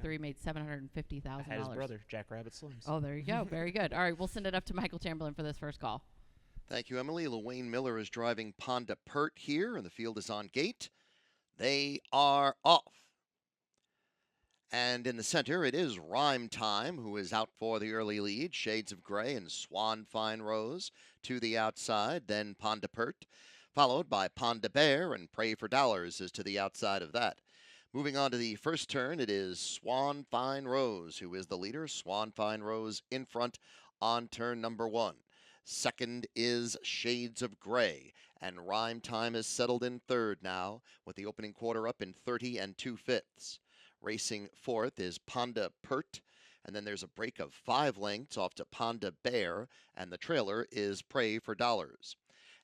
3 made $750,000. Had his brother, Jackrabbit Slims. Oh, there you go. Very good. All right, we'll send it up to Michael Chamberlain for this first call. Thank you, Emily. LaWayne Miller is driving Ponda Pert here, and the field is on gate. They are off. And in the center, it is Rhyme Time, who is out for the early lead. Shades of Gray and Swan Fine Rose to the outside. Then Ponda Pert, followed by Ponda Bear, and Pray for Dollars is to the outside of that. Moving on to the first turn, it is Swan Fine Rose, who is the leader. Swan Fine Rose in front on turn number 1. Second is Shades of Gray, and Rhyme Time is settled in third now, with the opening quarter up in 30 2/5. Racing fourth is Ponda Pert, and then there's a break of 5 lengths off to Ponda Bear, and the trailer is Pray for Dollars.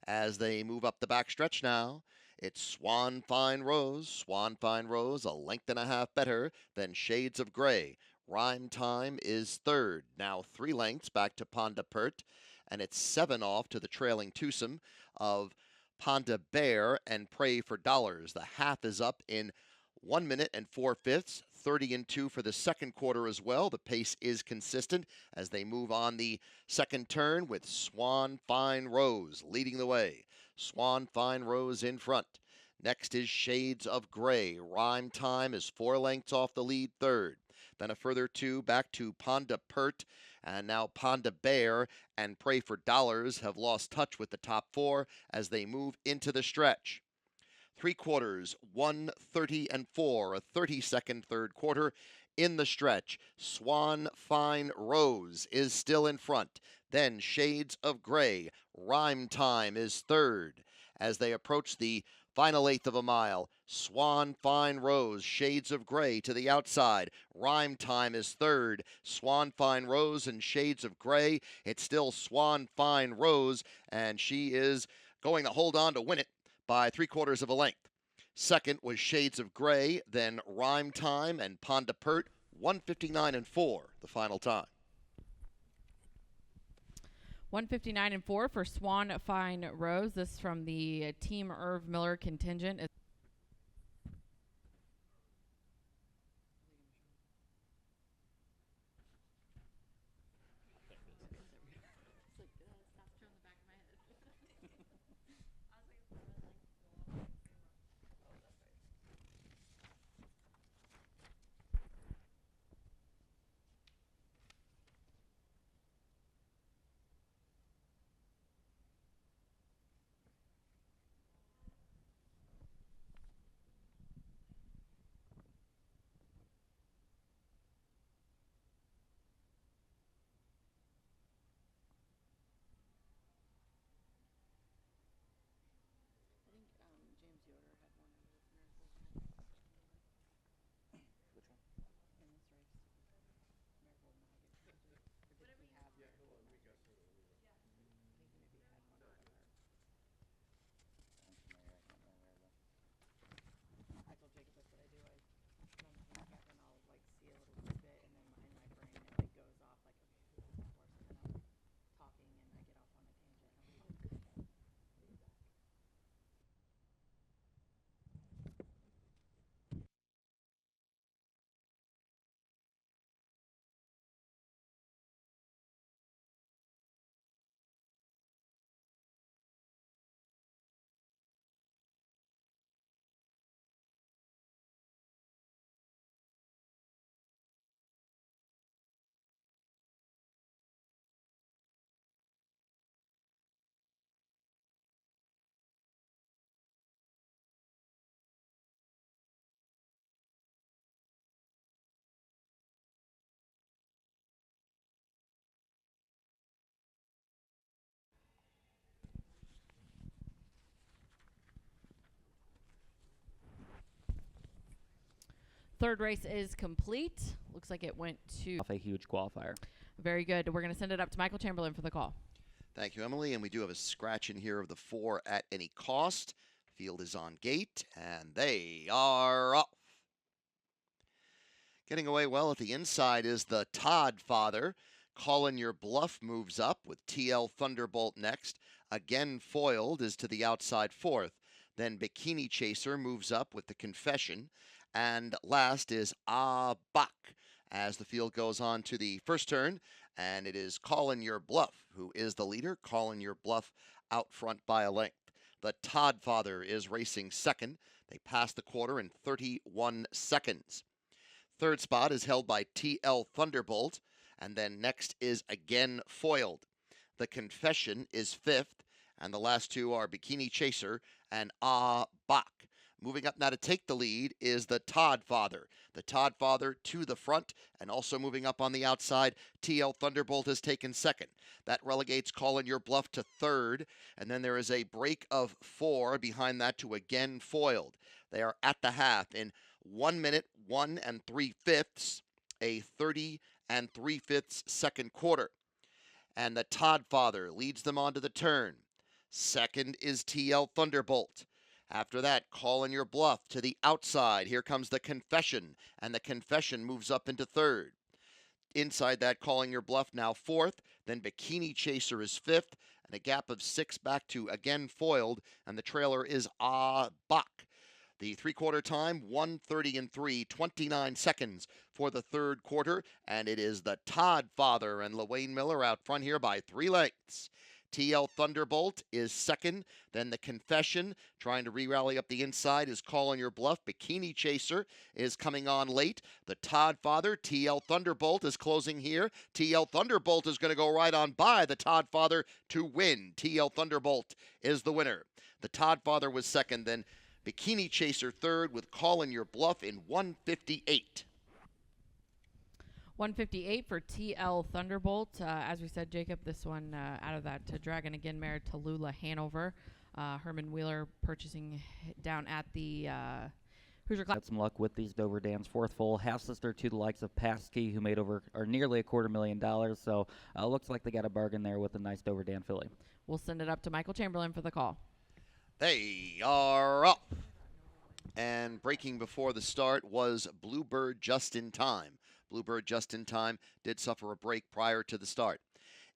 As they move up the backstretch now, it's Swan Fine Rose. Swan Fine Rose, a length and a half better than Shades of Gray. Rhyme Time is third, now 3 lengths back to Ponda Pert, and it's 7 off to the trailing twosome of Ponda Bear and Pray for Dollars. The half is up in 1 minute and 4/5, 30 2 for the second quarter as well. The pace is consistent as they move on the second turn with Swan Fine Rose leading the way. Swan Fine Rose in front. Next is Shades of Gray. Rhyme Time is 4 lengths off the lead third. Then a further 2 back to Ponda Pert, and now Ponda Bear and Pray for Dollars have lost touch with the top 4 as they move into the stretch. 3 quarters, 1:30 and 4, a 30-second third quarter in the stretch. Swan Fine Rose is still in front. Then Shades of Gray. Rhyme Time is third. As they approach the final eighth of a mile, Swan Fine Rose, Shades of Gray to the outside. Rhyme Time is third. Swan Fine Rose and Shades of Gray. It's still Swan Fine Rose, and she is going to hold on to win it by 3/4 of a length. Second was Shades of Gray, then Rhyme Time and Ponda Pert, 1:59 and 4, the final time. 1:59 and 4 for Swan Fine Rose. This from the Team Irv Miller contingent. Third race is complete. Looks like it went to Off a huge qualifier. Very good. We're going to send it up to Michael Chamberlain for the call. Thank you, Emily. And we do have a scratch in here of the 4 at any cost. Field is on gate, and they are off. Getting away well at the inside is the Todd father. Callin' Your Bluff moves up with TL Thunderbolt next. Again foiled is to the outside fourth. Then Bikini Chaser moves up with the Confession. And last is Ah Bach as the field goes on to the first turn. And it is Callin' Your Bluff who is the leader. Callin' Your Bluff out front by a length. The Todd Father is racing second. They pass the quarter in 31 seconds. Third spot is held by TL Thunderbolt. And then next is Again Foiled. The Confession is fifth. And the last two are Bikini Chaser and Ah Bach. Moving up now to take the lead is the Todd Father. The Todd Father to the front, and also moving up on the outside, TL Thunderbolt has taken second. That relegates Callin' Your Bluff to third, and then there is a break of 4 behind that to Again Foiled. They are at the half in 1 minute, 1 3/5, a 30 3/5 second quarter. And the Todd Father leads them onto the turn. Second is TL Thunderbolt. After that, Callin' Your Bluff to the outside. Here comes the Confession, and the Confession moves up into third. Inside that, Callin' Your Bluff now fourth. Then Bikini Chaser is fifth, and a gap of 6 back to Again Foiled, and the trailer is Ah Bach. The three-quarter time, 1:30 29 seconds for the third quarter, and it is the Todd Father and LaWayne Miller out front here by 3 lengths. TL Thunderbolt is second. Then the Confession, trying to re-rally up the inside, is Callin' Your Bluff. Bikini Chaser is coming on late. The Todd Father, TL Thunderbolt is closing here. TL Thunderbolt is going to go right on by the Todd Father to win. TL Thunderbolt is the winner. The Todd Father was second, then Bikini Chaser third with Callin' Your Bluff in 1:58. 158 for TL Thunderbolt. As we said, Jacob, this one out of that Dragon Again mare Tallulah Hanover. Herman Wheeler purchasing down at the Hoosier Classic. Had some luck with these Dover Dans. Fourth full, half sister to the likes of Passkey, who made over or nearly $250,000. So looks like they got a bargain there with a nice Dover Dan filly. We'll send it up to Michael Chamberlain for the call. They are up. And breaking before the start was Bluebird Just in Time. Bluebird Just in Time did suffer a break prior to the start.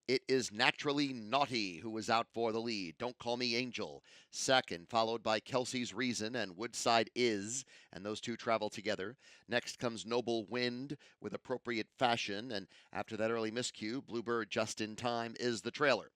It is Naturally Naughty who is out for the lead. Don't Call Me Angel second, followed by Kelsey's Reason and Woodside Is, and those two travel together. Next comes Noble Wind with Appropriate Fashion, and after that early miscue, Bluebird Just in Time is the trailer.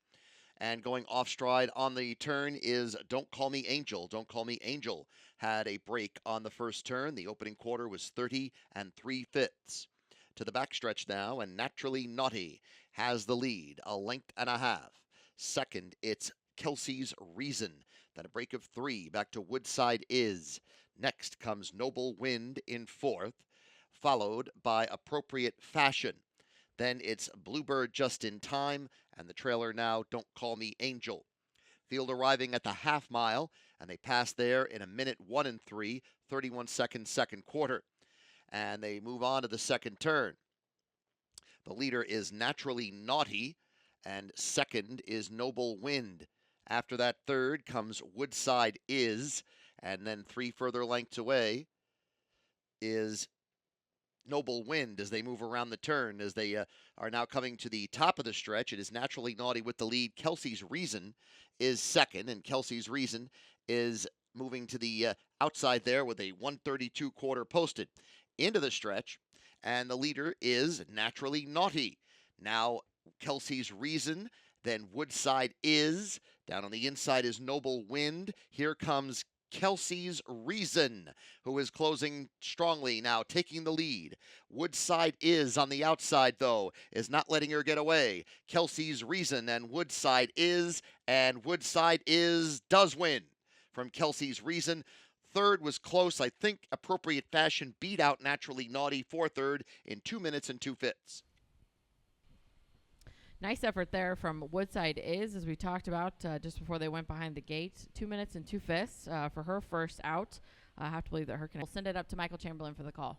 And going off stride on the turn is Don't Call Me Angel. Don't Call Me Angel had a break on the first turn. The opening quarter was 30 3/5. To the backstretch now, and Naturally Naughty has the lead, a length and a half. Second, it's Kelsey's Reason. Then a break of 3 back to Woodside Is. Next comes Noble Wind in fourth, followed by Appropriate Fashion. Then it's Bluebird Just in Time, and the trailer now Don't Call Me Angel. Field arriving at the half mile, and they pass there in 1 minute 1 3, 31 seconds second quarter. And they move on to the second turn. The leader is Naturally Naughty, and second is Noble Wind. After that, third comes Woodside Is, and then 3 further lengths away is Noble Wind as they move around the turn. As they are now coming to the top of the stretch, it is Naturally Naughty with the lead. Kelsey's Reason is second, and Kelsey's Reason is moving to the outside there with a 132 quarter posted into the stretch, and the leader is Naturally Naughty. Now Kelsey's Reason, then Woodside Is. Down on the inside is Noble Wind. Here comes Kelsey's Reason, who is closing strongly now, taking the lead. Woodside Is on the outside, though, is not letting her get away. Kelsey's Reason and Woodside Is does win from Kelsey's Reason. Third was close. I think Appropriate Fashion beat out Naturally Naughty for third in 2 minutes and 2/5. Nice effort there from Woodside Is, as we talked about just before they went behind the gate. 2 minutes and 2/5 for her first out. I have to believe that we'll send it up to Michael Chamberlain for the call.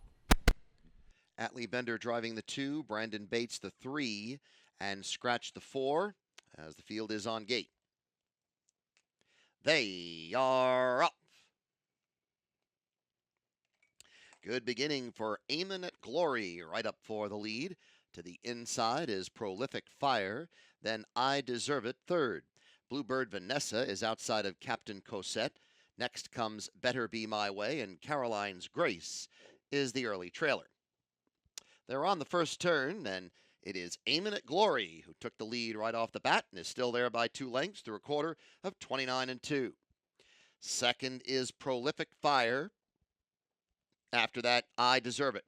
Atlee Bender driving the 2, Brandon Bates the 3, and Scratch the 4 as the field is on gate. They are up. Good beginning for Aiming at Glory, right up for the lead. To the inside is Prolific Fire, then I Deserve It third. Bluebird Vanessa is outside of Captain Cosette. Next comes Better Be My Way, and Caroline's Grace is the early trailer. They're on the first turn, and it is Aiming at Glory who took the lead right off the bat and is still there by 2 lengths through a quarter of 29 2. Second is Prolific Fire. After that, I Deserve It.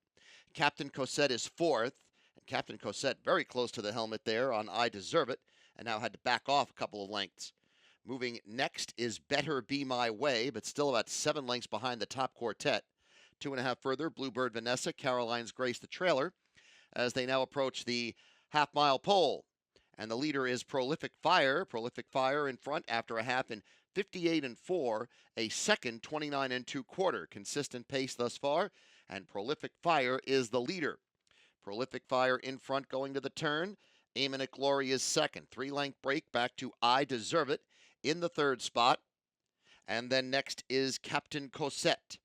Captain Cosette is fourth. And Captain Cosette very close to the helmet there on I Deserve It, and now had to back off a couple of lengths. Moving next is Better Be My Way, but still about 7 lengths behind the top quartet. 2.5 further, Bluebird Vanessa, Caroline's Grace the trailer, as they now approach the half-mile pole. And the leader is Prolific Fire. Prolific Fire in front after a half in 58 4, a second 29 2/4. Consistent pace thus far, and Prolific Fire is the leader. Prolific Fire in front going to the turn. Aiming at Glory is second. 3-length break back to I Deserve It in the third spot. And then next is Captain Cosette.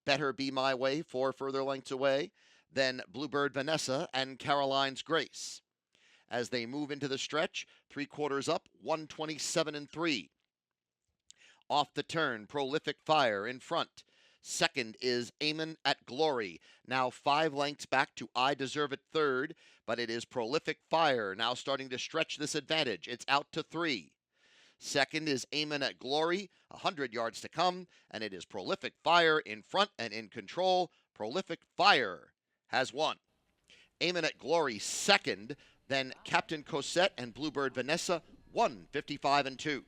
Better Be My Way, 4 further lengths away. Then Bluebird Vanessa and Caroline's Grace. As they move into the stretch, 3/4 up, 127 3. Off the turn, Prolific Fire in front. Second is Aiming at Glory. Now 5 lengths back to I Deserve It third, but it is Prolific Fire now starting to stretch this advantage. It's out to 3. Second is Aiming at Glory, 100 yards to come, and it is Prolific Fire in front and in control. Prolific Fire has won. Aiming at Glory second, then Captain Cosette and Bluebird Vanessa, 155 2.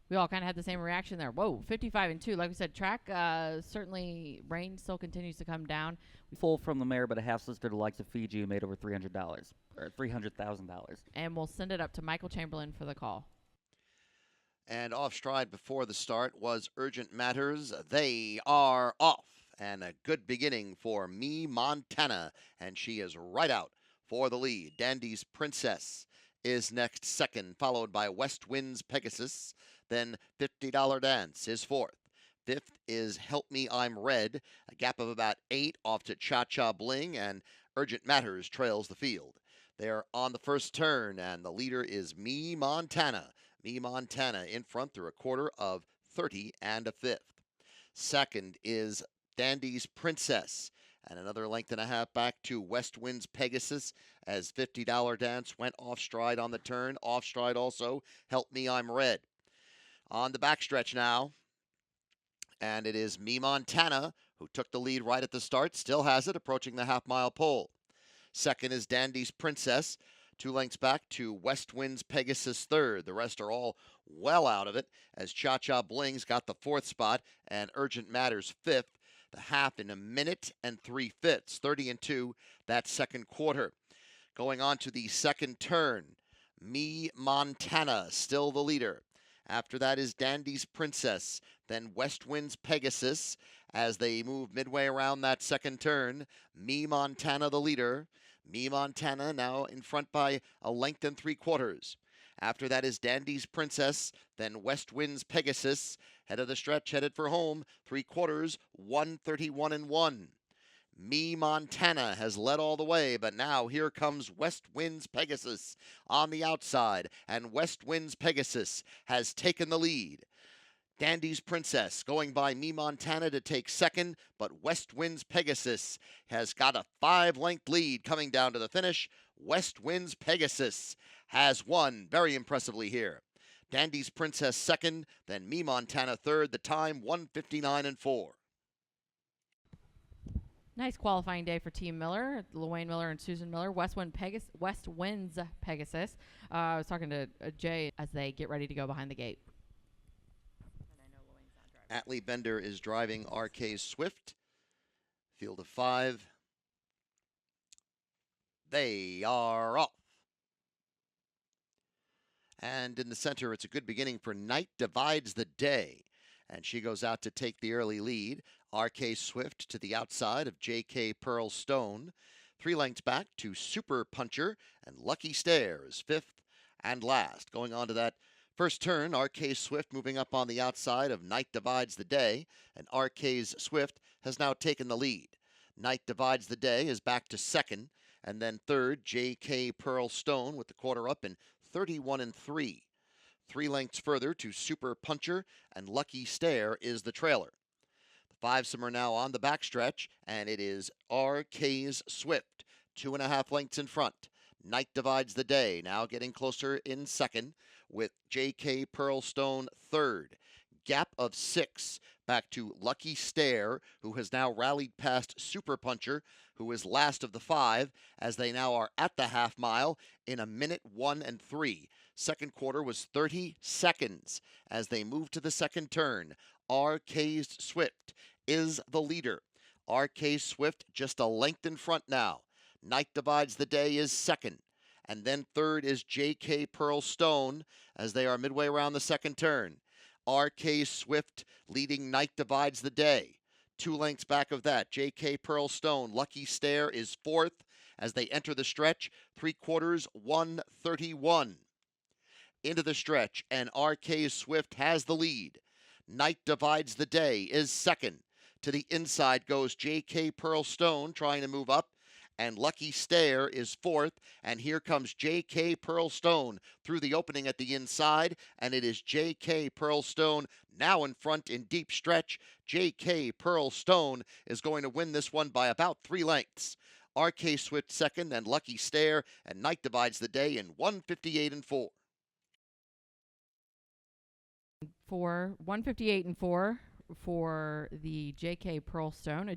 We all kind of had the same reaction there. Whoa, 55 2. Like we said, track certainly rain still continues to come down. Full from the mare, but a half sister to the likes of Fiji who made over $300 or $300,000. And we'll send it up to Michael Chamberlain for the call. And off stride before the start was Urgent Matters. They are off. And a good beginning for Me Montana. And she is right out for the lead. Dandy's Princess is next second, followed by West Wind's Pegasus. Then $50 Dance is fourth. Fifth is Help Me I'm Red, a gap of about 8 off to Cha Cha Bling, and Urgent Matters trails the field. They're on the first turn, and the leader is Me Montana. Me Montana in front through a quarter of 30 and a fifth. Second is Dandy's Princess, and another length and a half back to West Wind's Pegasus as $50 Dance went off stride on the turn. Off stride also Help Me I'm Red. On the backstretch now, and it is Me Montana who took the lead right at the start, still has it, approaching the half-mile pole. Second is Dandy's Princess, 2 lengths back to West Wind's Pegasus third. The rest are all well out of it, as Cha Cha Bling's got the 4th spot and Urgent Matters 5th. The half in 1 minute and 3/5, 30 2, that second quarter. Going on to the second turn, Me Montana still the leader. After that is Dandy's Princess, then West Wind's Pegasus. As they move midway around that second turn, Me Montana the leader. Me Montana now in front by a length and 3/4. After that is Dandy's Princess, then West Wind's Pegasus. Head of the stretch, headed for home, 3/4, 131 1. Me Montana has led all the way, but now here comes West Wind's Pegasus on the outside, and West Wind's Pegasus has taken the lead. Dandy's Princess going by Me Montana to take second, but West Wind's Pegasus has got a 5-length lead coming down to the finish. West Wind's Pegasus has won very impressively here. Dandy's Princess second, then Me Montana third. The time 159 4. Nice qualifying day for Team Miller, Luane Miller and Susan Miller. West Wind's Pegasus. I was talking to Jay as they get ready to go behind the gate. Atlee Bender is driving RK Swift. Field of 5. They are off. And in the center, it's a good beginning for Night Divides the Day. And she goes out to take the early lead. RK Swift to the outside of JK Pearl Stone. 3 lengths back to Super Puncher, and Lucky Stairs, 5th and last. Going on to that first turn, RK Swift moving up on the outside of Night Divides the Day, and RK's Swift has now taken the lead. Night Divides the Day is back to second, and then third, JK Pearl Stone with the quarter up in 31 3. 3 lengths further to Super Puncher, and Lucky Stare is the trailer. The fivesome are now on the backstretch, and it is RK's Swift, 2.5 lengths in front. Night Divides the Day now getting closer in second, with JK Pearlstone third. Gap of 6 back to Lucky Stare, who has now rallied past Super Puncher, who is last of the 5, as they now are at the half mile in 1:01 and 3. Second quarter was 30 seconds as they move to the second turn. RK's Swift is the leader. RK Swift just a length in front now. Night Divides the Day is second. And then third is JK Pearlstone as they are midway around the second turn. RK Swift leading Night Divides the Day. 2 lengths back of that, JK Pearlstone. Lucky Stare is fourth as they enter the stretch. 3/4, 1:31. Into the stretch, and RK Swift has the lead. Night Divides the Day is second. To the inside goes JK Pearlstone trying to move up, and Lucky Stare is fourth. And here comes JK Pearlstone through the opening at the inside, and it is JK Pearlstone now in front in deep stretch. JK Pearlstone is going to win this one by about 3 lengths. RK Swift second, and Lucky Stare, and Night Divides the Day in 1:58 and 4. For 1:58 and 4 for the JK Pearlstone.